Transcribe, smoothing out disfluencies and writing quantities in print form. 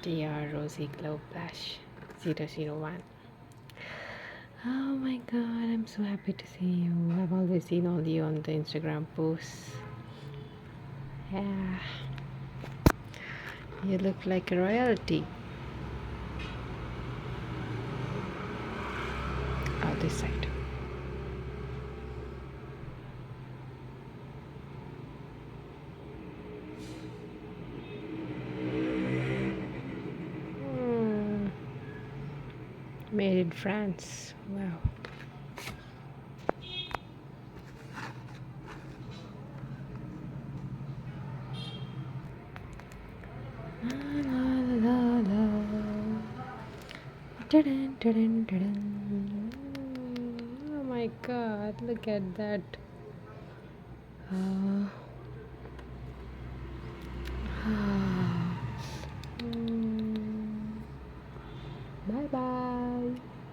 Dior Rosy Glow Blush 001. Oh my god, I'm so happy to see you. I've always seen all you on the Instagram posts. Yeah, you look like a royalty. Oh, this side. Hmm. Made in France. Wow. La, la, la, la. Dun, dun, dun, dun. Oh my god, look at that. Uh, bye bye.